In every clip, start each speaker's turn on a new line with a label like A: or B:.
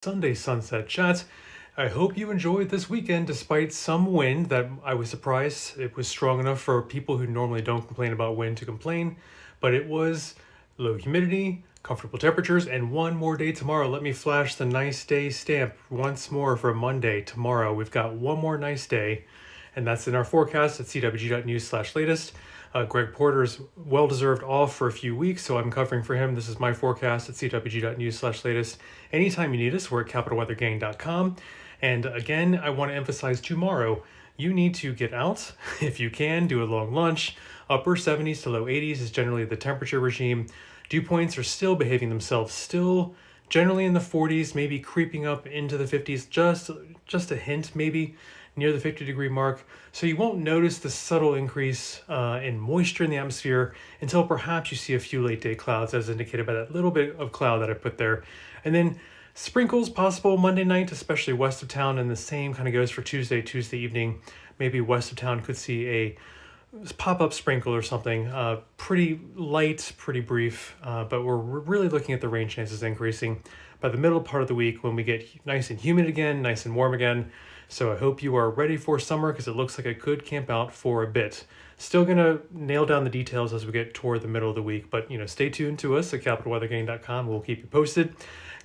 A: Sunday Sunset Chat. I hope you enjoyed this weekend despite some wind that I was surprised it was strong enough for people who normally don't complain about wind to complain, but it was low humidity, comfortable temperatures, and one more day tomorrow. Let me flash the nice day stamp once more for Monday tomorrow. We've got one more nice day, and that's in our forecast at CWG.news/latest. Greg Porter's well-deserved off for a few weeks, so I'm covering for him. This is my forecast at CWG.news/latest. Anytime you need us, we're at capitalweathergang.com. And again, I want to emphasize tomorrow, you need to get out if you can, do a long lunch. Upper 70s to low 80s is generally the temperature regime. Dew points are still behaving themselves, still generally in the 40s, maybe creeping up into the 50s, just a hint maybe near the 50-degree mark. So you won't notice the subtle increase in moisture in the atmosphere until perhaps you see a few late day clouds, as indicated by that little bit of cloud that I put there. And then sprinkles possible Monday night, especially west of town, and the same kind of goes for Tuesday evening. Maybe west of town could see a pop-up sprinkle or something, pretty light, pretty brief, but we're really looking at the rain chances increasing by the middle part of the week when we get nice and humid again, nice and warm again. So I hope you are ready for summer because it looks like I could camp out for a bit. Still gonna nail down the details as we get toward the middle of the week, but stay tuned to us at capitalweathergang.com. We'll keep you posted.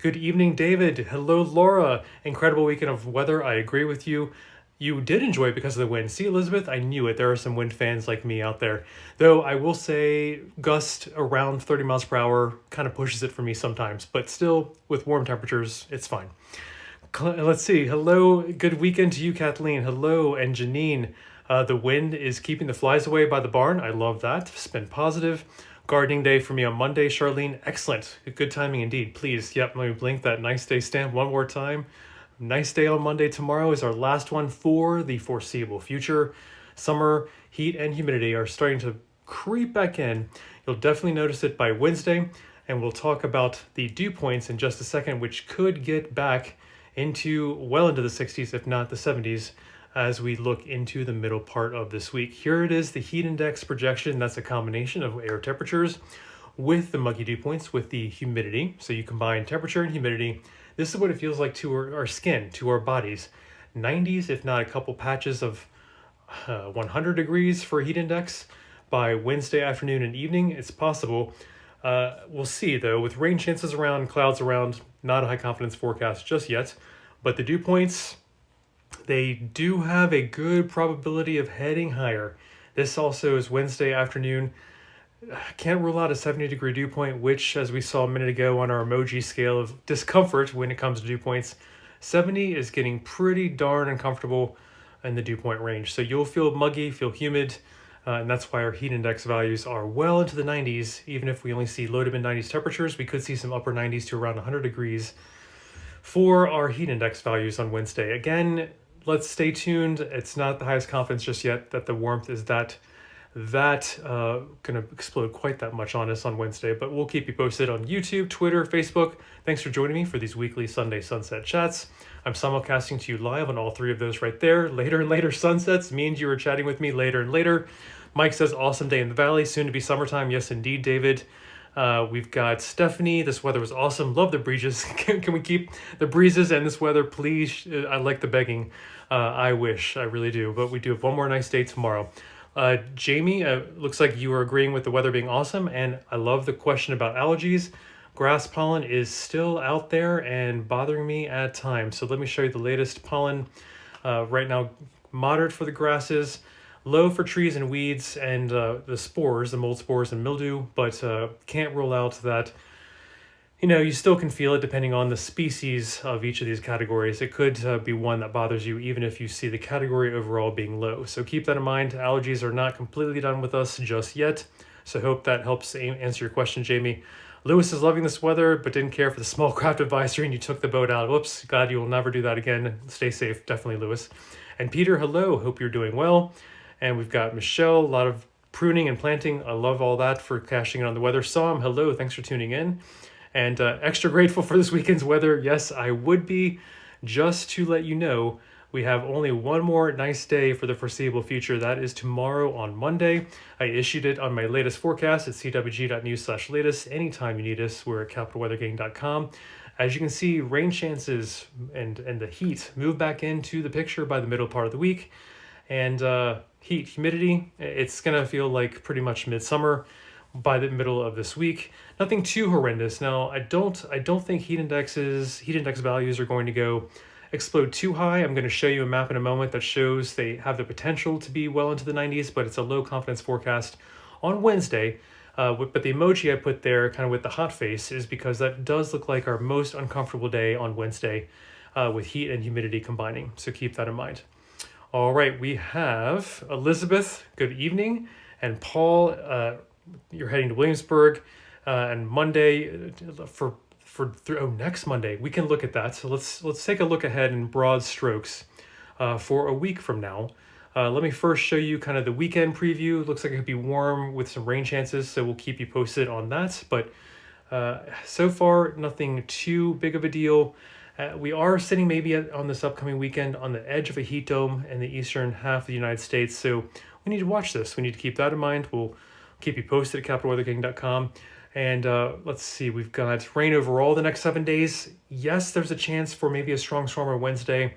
A: Good evening, David. Hello, Laura. Incredible weekend of weather. I agree with you. You did enjoy it because of the wind. See, Elizabeth, I knew it. There are some wind fans like me out there. Though I will say gust around 30 miles per hour kind of pushes it for me sometimes. But still, with warm temperatures, it's fine. Let's see. Hello. Good weekend to you, Kathleen. Hello. And Janine. The wind is keeping the flies away by the barn. I love that. Spin positive. Gardening day for me on Monday, Charlene. Excellent. Good timing indeed. Please. Yep. Let me blink that nice day stamp one more time. Nice day on Monday. Tomorrow is our last one for the foreseeable future. Summer heat and humidity are starting to creep back in. You'll definitely notice it by Wednesday, and we'll talk about the dew points in just a second, which could get back well into the 60s, if not the 70s, as we look into the middle part of this week. Here it is, the heat index projection. That's a combination of air temperatures with the muggy dew points with the humidity. So you combine temperature and humidity. This is what it feels like to our skin, to our bodies. 90s, if not a couple patches of 100 degrees for heat index by Wednesday afternoon and evening. It's possible. We'll see, though, with rain chances around, clouds around, not a high confidence forecast just yet. But the dew points, they do have a good probability of heading higher. This also is Wednesday afternoon. Can't rule out a 70-degree dew point, which, as we saw a minute ago on our emoji scale of discomfort when it comes to dew points, 70 is getting pretty darn uncomfortable in the dew point range. So you'll feel muggy, feel humid, and that's why our heat index values are well into the 90s. Even if we only see low to mid 90s temperatures, we could see some upper 90s to around 100 degrees for our heat index values on Wednesday. Again, let's stay tuned. It's not the highest confidence just yet that the warmth is that going to explode quite that much on us on Wednesday, but we'll keep you posted on YouTube, Twitter, Facebook. Thanks for joining me for these weekly Sunday Sunset Chats. I'm simulcasting to you live on all three of those right there. Later and later sunsets means you were chatting with me later and later. Mike says, awesome day in the valley, soon to be summertime. Yes, indeed, David. We've got Stephanie. This weather was awesome. Love the breezes. Can we keep the breezes and this weather, please? I like the begging. I wish. I really do. But we do have one more nice day tomorrow. Jamie, looks like you are agreeing with the weather being awesome, and I love the question about allergies. Grass pollen is still out there and bothering me at times. So let me show you the latest pollen. Right now, moderate for the grasses, low for trees and weeds, and the spores, the mold spores and mildew, but can't rule out that you still can feel it depending on the species of each of these categories. It could be one that bothers you even if you see the category overall being low. So keep that in mind. Allergies are not completely done with us just yet. So I hope that helps answer your question, Jamie. Lewis is loving this weather, but didn't care for the small craft advisory and you took the boat out. Whoops, glad you will never do that again. Stay safe, definitely, Lewis. And Peter, hello, hope you're doing well. And we've got Michelle, a lot of pruning and planting. I love all that for cashing in on the weather. Sam, hello, thanks for tuning in. And extra grateful for this weekend's weather. Yes, I would be. Just to let you know, we have only one more nice day for the foreseeable future. That is tomorrow on Monday. I issued it on my latest forecast at CWG.news/latest. Anytime you need us, we're at capitalweathergang.com. As you can see, rain chances and the heat move back into the picture by the middle part of the week. And heat, humidity, it's going to feel like pretty much midsummer by the middle of this week. Nothing too horrendous. Now, I don't think heat index values are going to go explode too high. I'm going to show you a map in a moment that shows they have the potential to be well into the 90s, but it's a low confidence forecast on Wednesday. But the emoji I put there, kind of with the hot face, is because that does look like our most uncomfortable day on Wednesday with heat and humidity combining. So keep that in mind. All right, we have Elizabeth, good evening, and Paul, you're heading to Williamsburg, and Monday next Monday we can look at that. So let's take a look ahead in broad strokes for a week from now. Let me first show you kind of the weekend preview. It looks like it could be warm with some rain chances, so we'll keep you posted on that. But so far, nothing too big of a deal. We are sitting maybe on this upcoming weekend on the edge of a heat dome in the eastern half of the United States, so we need to watch this. We need to keep that in mind. We'll keep you posted at capitalweatherking.com. And let's see, we've got rain overall the next 7 days. Yes, there's a chance for maybe a strong storm on Wednesday.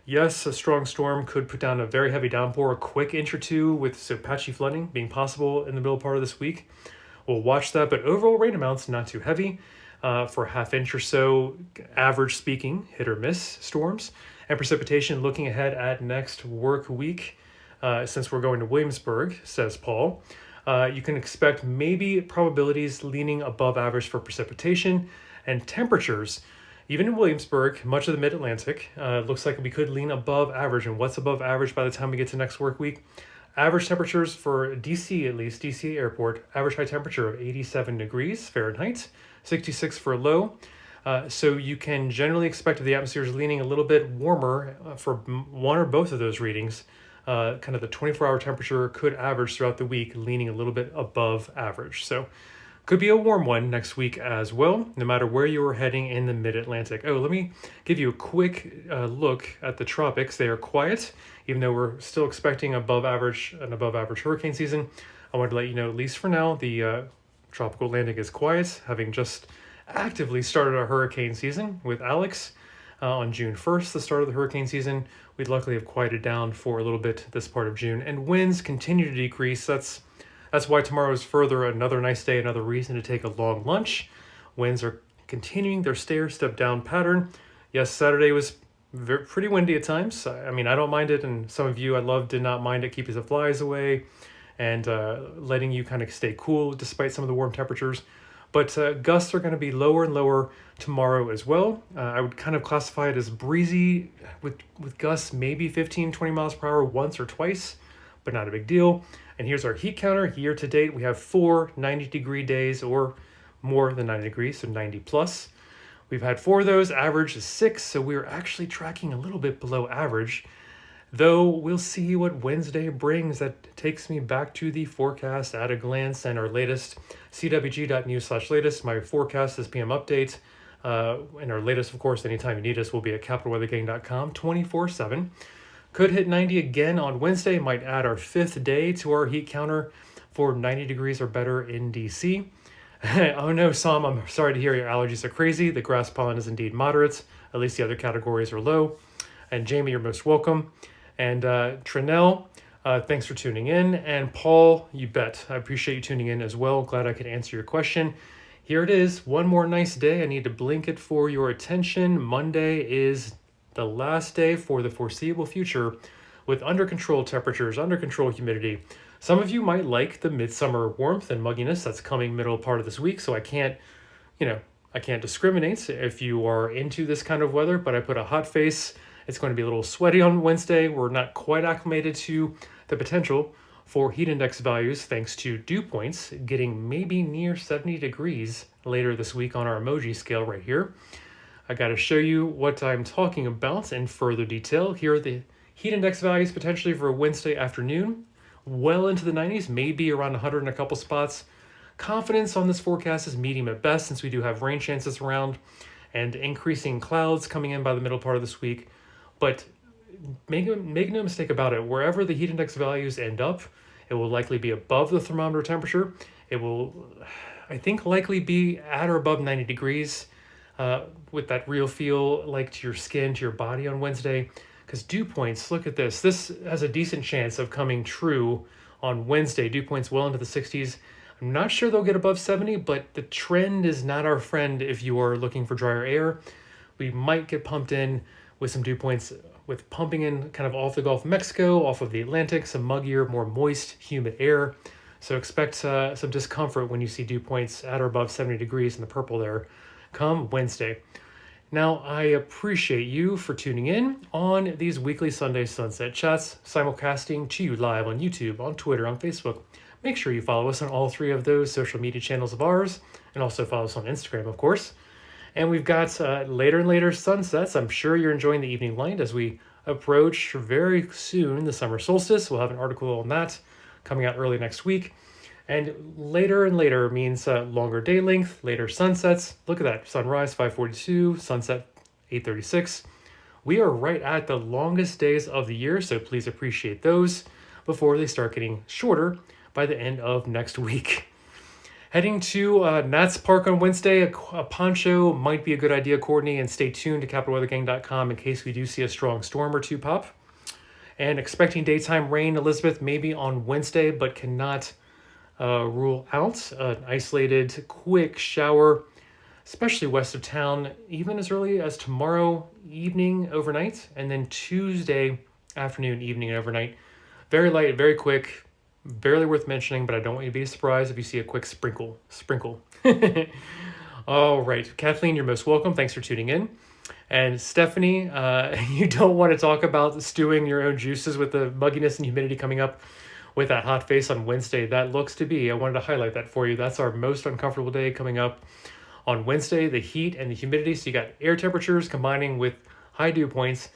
A: Yes, a strong storm could put down a very heavy downpour, a quick inch or two with patchy flooding being possible in the middle part of this week. We'll watch that, but overall rain amounts not too heavy. For a half inch or so, average speaking, hit or miss storms. And precipitation looking ahead at next work week, since we're going to Williamsburg, says Paul. You can expect maybe probabilities leaning above average for precipitation and temperatures. Even in Williamsburg, much of the mid-Atlantic, looks like we could lean above average. And what's above average by the time we get to next work week? Average temperatures for DC, at least, DC airport, average high temperature of 87 degrees Fahrenheit, 66 for a low. So you can generally expect the atmosphere is leaning a little bit warmer for one or both of those readings. Kind of the 24-hour temperature could average throughout the week, leaning a little bit above average. So could be a warm one next week as well, no matter where you are heading in the mid-Atlantic. Oh, let me give you a quick look at the tropics. They are quiet, even though we're still expecting an above average hurricane season. I wanted to let you know, at least for now, the tropical Atlantic is quiet, having just actively started our hurricane season with Alex on June 1st, the start of the hurricane season. We'd luckily have quieted down for a little bit this part of June, and winds continue to decrease. That's why tomorrow is further another nice day, another reason to take a long lunch. Winds are continuing their step down pattern. Yes, Saturday was pretty windy at times. I mean, I don't mind it, and some of you did not mind it, keeping the flies away and letting you kind of stay cool despite some of the warm temperatures. But gusts are going to be lower and lower tomorrow as well. I would kind of classify it as breezy with gusts maybe 15, 20 miles per hour once or twice, but not a big deal. And here's our heat counter. Year to date, we have 4 90-degree days or more than 90 degrees, so 90 plus. We've had 4 of those. Average is 6, so we're actually tracking a little bit below average. Though we'll see what Wednesday brings. That takes me back to the forecast at a glance and our latest CWG.news/latest. My forecast is PM update. And our latest, of course, anytime you need us, will be at capitalweathergang.com 24/7. Could hit 90 again on Wednesday. Might add our 5th day to our heat counter for 90 degrees or better in DC. Oh no, Sam, I'm sorry to hear your allergies are crazy. The grass pollen is indeed moderate. At least the other categories are low. And Jamie, you're most welcome. And Trinell, thanks for tuning in. And Paul, you bet. I appreciate you tuning in as well. Glad I could answer your question. Here it is. One more nice day. I need to blink it for your attention. Monday is the last day for the foreseeable future with under control temperatures, under control humidity. Some of you might like the midsummer warmth and mugginess that's coming middle part of this week. So I can't discriminate if you are into this kind of weather, but I put a hot face. It's going to be a little sweaty on Wednesday. We're not quite acclimated to the potential for heat index values thanks to dew points getting maybe near 70 degrees later this week on our emoji scale right here. I got to show you what I'm talking about in further detail. Here are the heat index values potentially for Wednesday afternoon. Well into the 90s, maybe around 100 in a couple spots. Confidence on this forecast is medium at best since we do have rain chances around and increasing clouds coming in by the middle part of this week. But make no mistake about it, wherever the heat index values end up, it will likely be above the thermometer temperature. It will, I think, likely be at or above 90 degrees. with that real feel like to your skin, to your body on Wednesday. Because dew points, look at this. This has a decent chance of coming true on Wednesday. Dew points well into the 60s. I'm not sure they'll get above 70, but the trend is not our friend if you are looking for drier air. We might get pumped in with some dew points with pumping in kind of off the Gulf of Mexico, off of the Atlantic, some muggier, more moist, humid air. So expect some discomfort when you see dew points at or above 70 degrees in the purple there come Wednesday. Now, I appreciate you for tuning in on these weekly Sunday Sunset Chats, simulcasting to you live on YouTube, on Twitter, on Facebook. Make sure you follow us on all three of those social media channels of ours, and also follow us on Instagram, of course. And we've got later and later sunsets. I'm sure you're enjoying the evening light as we approach very soon the summer solstice. We'll have an article on that coming out early next week. And and later means longer day length, later sunsets. Look at that, sunrise 5:42, sunset 8:36. We are right at the longest days of the year, so please appreciate those before they start getting shorter by the end of next week. Heading to Nats Park on Wednesday, a poncho might be a good idea, Courtney, and stay tuned to capitalweathergang.com in case we do see a strong storm or two pop. And expecting daytime rain, Elizabeth, maybe on Wednesday, but cannot rule out an isolated, quick shower, especially west of town, even as early as tomorrow evening, overnight, and then Tuesday afternoon, evening, and overnight. Very light, very quick, barely worth mentioning, but I don't want you to be surprised if you see a quick sprinkle. All right, Kathleen, you're most welcome. Thanks for tuning in. And Stephanie, you don't want to talk about stewing your own juices with the mugginess and humidity coming up with that hot face on Wednesday. That looks to be, I wanted to highlight that for you. That's our most uncomfortable day coming up on Wednesday, the heat and the humidity. So you got air temperatures combining with high dew points.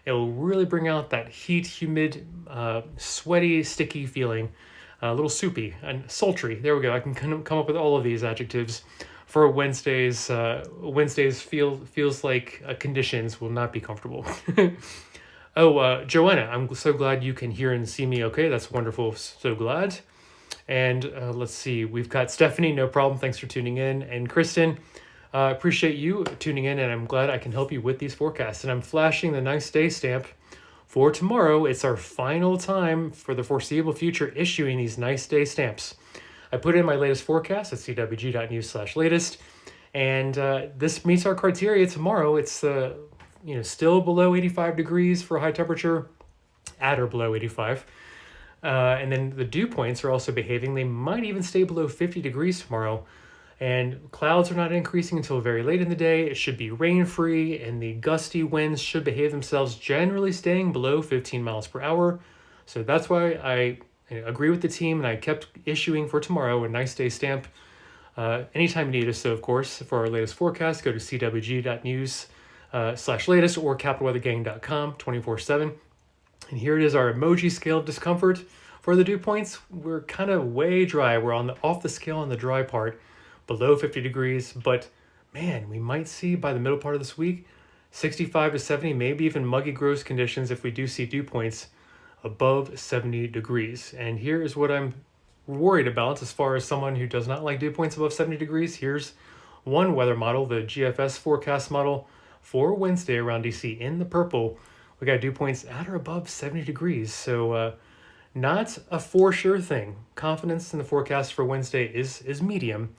A: It will really bring out that heat, humid, sweaty, sticky feeling, a little soupy and sultry. There we go. I can come up with all of these adjectives for Wednesdays. Wednesdays feels like conditions will not be comfortable. Joanna, I'm so glad you can hear and see me okay. That's wonderful. So glad. And let's see. We've got Stephanie. No problem. Thanks for tuning in. And Kristen, appreciate you tuning in. And I'm glad I can help you with these forecasts. And I'm flashing the nice day stamp for tomorrow. It's our final time for the foreseeable future issuing these nice day stamps. I put in my latest forecast at CWG.news/latest. And this meets our criteria tomorrow. It's still below 85 degrees for high temperature, at or below 85. And then the dew points are also behaving. They might even stay below 50 degrees tomorrow. And clouds are not increasing until very late in the day. It should be rain-free, and the gusty winds should behave themselves, generally staying below 15 miles per hour. So that's why I agree with the team, and I kept issuing for tomorrow a nice day stamp. Anytime you need us, so of course, for our latest forecast, go to CWG.news /latest or capitalweathergang.com 24/7. And here it is, our emoji scale of discomfort for the dew points. We're kind of way dry. We're off the scale on the dry part, below 50 degrees. But man, we might see by the middle part of this week, 65 to 70, maybe even muggy, gross conditions if we do see dew points above 70 degrees. And here is what I'm worried about as far as someone who does not like dew points above 70 degrees. Here's one weather model, the GFS forecast model for Wednesday around DC in the purple. We got dew points at or above 70 degrees. So not a for sure thing. Confidence in the forecast for Wednesday is medium.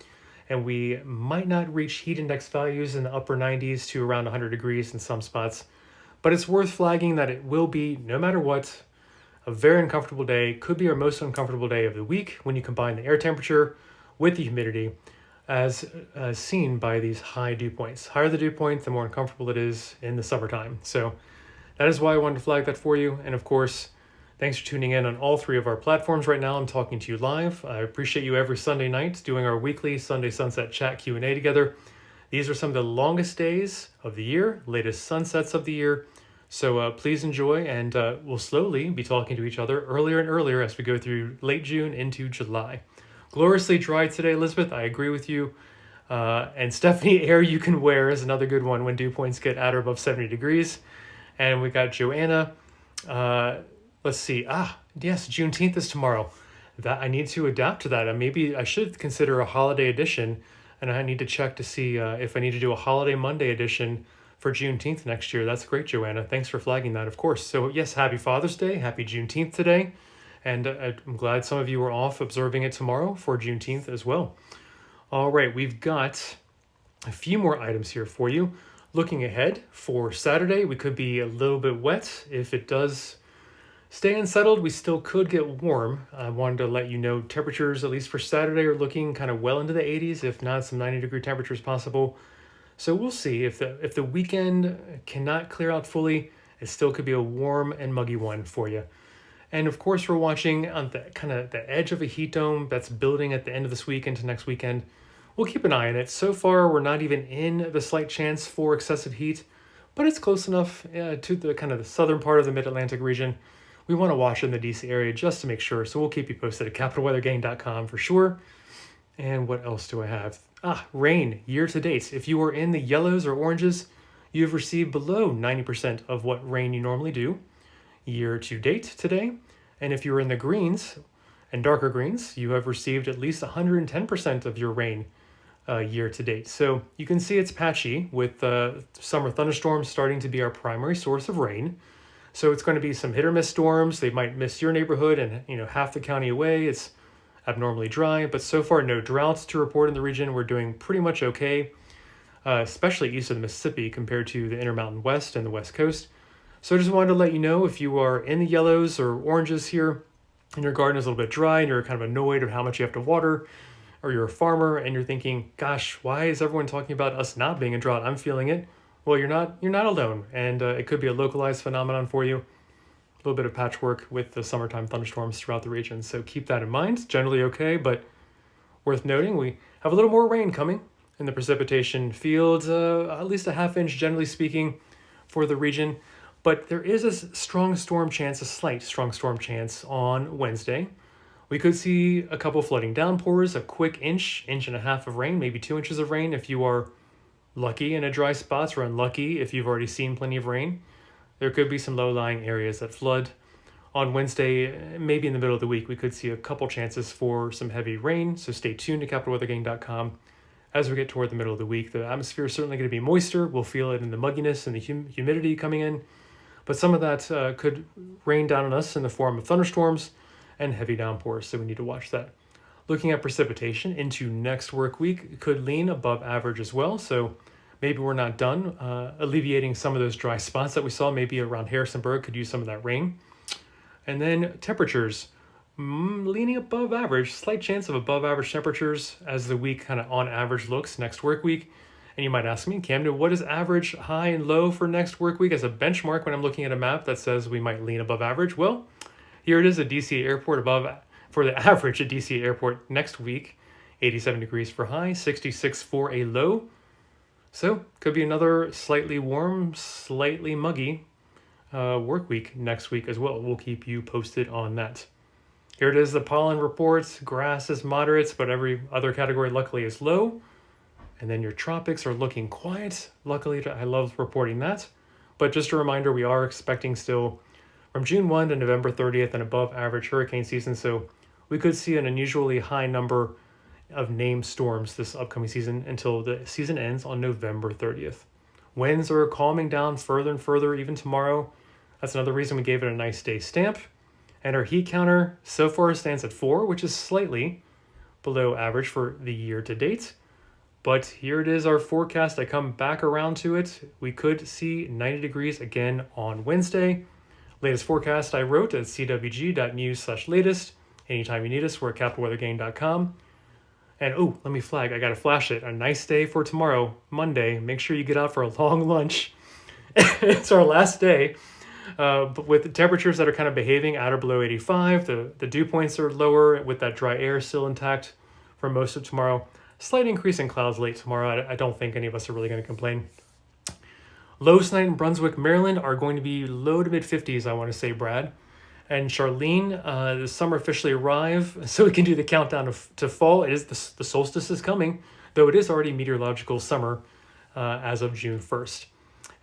A: And we might not reach heat index values in the upper 90s to around 100 degrees in some spots. But it's worth flagging that it will be, no matter what, a very uncomfortable day. Could be our most uncomfortable day of the week when you combine the air temperature with the humidity, as seen by these high dew points. Higher the dew point, the more uncomfortable it is in the summertime. So that is why I wanted to flag that for you. And of course, thanks for tuning in on all three of our platforms right now. I'm talking to you live. I appreciate you every Sunday night doing our weekly Sunday Sunset Chat Q&A together. These are some of the longest days of the year, latest sunsets of the year. So please enjoy, and we'll slowly be talking to each other earlier and earlier as we go through late June into July. Gloriously dry today, Elizabeth. I agree with you. And Stephanie, air you can wear is another good one when dew points get at or above 70 degrees. And we got Joanna. Let's see. Yes, Juneteenth is tomorrow. That I need to adapt to that. And maybe I should consider a holiday edition And I need to check to see if I need to do a Holiday Monday edition for Juneteenth next year. That's great, Joanna. Thanks for flagging that, of course. So, yes, happy Father's Day. Happy Juneteenth today. And I'm glad some of you are off observing it tomorrow for Juneteenth as well. All right, we've got a few more items here for you. Looking ahead for Saturday, we could be a little bit wet. If it does stay unsettled, we still could get warm. I wanted to let you know temperatures, at least for Saturday, are looking kind of well into the 80s, if not some 90-degree temperatures possible. So we'll see. If the weekend cannot clear out fully, it still could be a warm and muggy one for you. And of course, we're watching on the kind of the edge of a heat dome that's building at the end of this week into next weekend. We'll keep an eye on it. So far, we're not even in the slight chance for excessive heat, but it's close enough to the kind of the southern part of the Mid-Atlantic region. We want to watch in the DC area just to make sure. So we'll keep you posted at capitalweathergang.com for sure. And what else do I have? Rain year to date. If you are in the yellows or oranges, you've received below 90% of what rain you normally do year to date today. And if you're in the greens and darker greens, you have received at least 110% of your rain year to date. So you can see it's patchy with summer thunderstorms starting to be our primary source of rain. So it's going to be some hit or miss storms. They might miss your neighborhood and half the county away. It's abnormally dry, but so far no droughts to report in the region. We're doing pretty much okay, especially east of the Mississippi compared to the Intermountain West and the West Coast. So I just wanted to let you know if you are in the yellows or oranges here and your garden is a little bit dry and you're kind of annoyed of how much you have to water, or you're a farmer and you're thinking, gosh, why is everyone talking about us not being in drought? I'm feeling it. Well, you're not alone, and it could be a localized phenomenon for you. A little bit of patchwork with the summertime thunderstorms throughout the region, so keep that in mind. Generally okay, but worth noting, we have a little more rain coming in the precipitation field, at least a half inch, generally speaking, for the region. But there is a strong storm chance, a slight strong storm chance on Wednesday. We could see a couple flooding downpours, a quick inch and a half of rain, maybe 2 inches of rain if you are lucky in a dry spot, or unlucky if you've already seen plenty of rain. There could be some low-lying areas that flood. On Wednesday, maybe in the middle of the week, we could see a couple chances for some heavy rain, so stay tuned to capitalweathergang.com. As we get toward the middle of the week, the atmosphere is certainly going to be moister. We'll feel it in the mugginess and the humidity coming in, but some of that could rain down on us in the form of thunderstorms and heavy downpours, so we need to watch that. Looking at precipitation into next work week, could lean above average as well, so maybe we're not done alleviating some of those dry spots that we saw. Maybe around Harrisonburg could use some of that rain. And then temperatures leaning above average, slight chance of above average temperatures as the week kind of on average looks next work week. And you might ask me, Camden, what is average, high, and low for next work week as a benchmark when I'm looking at a map that says we might lean above average? Well, here it is at DC Airport for the average at DC Airport next week, 87 degrees for high, 66 for a low. So could be another slightly warm, slightly muggy work week next week as well. We'll keep you posted on that. Here it is, the pollen reports. Grass is moderate, but every other category luckily is low. And then your tropics are looking quiet. Luckily, I love reporting that. But just a reminder, we are expecting still from June 1 to November 30th an above average hurricane season. So we could see an unusually high number of named storms this upcoming season until the season ends on November 30th. Winds are calming down further and further even tomorrow. That's another reason we gave it a nice day stamp. And our heat counter so far stands at 4, which is slightly below average for the year to date. But here it is, our forecast. I come back around to it. We could see 90 degrees again on Wednesday. Latest forecast I wrote at CWG.news/latest. Anytime you need us, we're at capitalweathergang.com. And let me flag, I gotta flash it. A nice day for tomorrow, Monday. Make sure you get out for a long lunch. It's our last day. But with the temperatures that are kind of behaving at or below 85, the dew points are lower with that dry air still intact for most of tomorrow. Slight increase in clouds late tomorrow. I don't think any of us are really going to complain. Lows tonight in Brunswick, Maryland are going to be low to mid 50s, I want to say, Brad. And Charlene, the summer officially arrived, so we can do the countdown to fall. It is the solstice is coming, though it is already meteorological summer as of June 1st.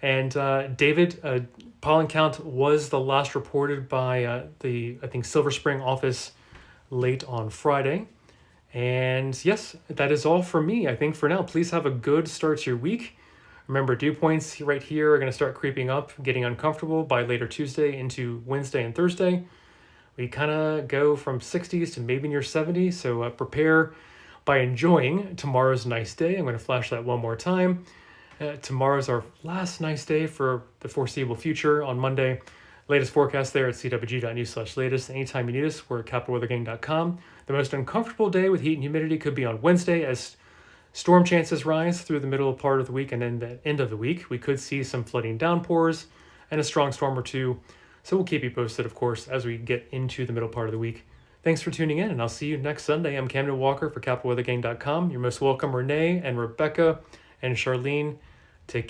A: And David, pollen count was the last reported by the Silver Spring office late on Friday. And yes, that is all for me, I think, for now. Please have a good start to your week. Remember, dew points right here are going to start creeping up, getting uncomfortable by later Tuesday into Wednesday and Thursday. We kind of go from 60s to maybe near 70s, so prepare by enjoying tomorrow's nice day. I'm going to flash that one more time. Tomorrow's our last nice day for the foreseeable future on Monday. Latest forecast there at CWG.news/latest. Anytime you need us, we're at capitalweathergang.com. The most uncomfortable day with heat and humidity could be on Wednesday as storm chances rise through the middle part of the week, and then the end of the week, we could see some flooding downpours and a strong storm or two. So we'll keep you posted, of course, as we get into the middle part of the week. Thanks for tuning in, and I'll see you next Sunday. I'm Camden Walker for capitalweathergang.com. You're most welcome, Renee and Rebecca and Charlene.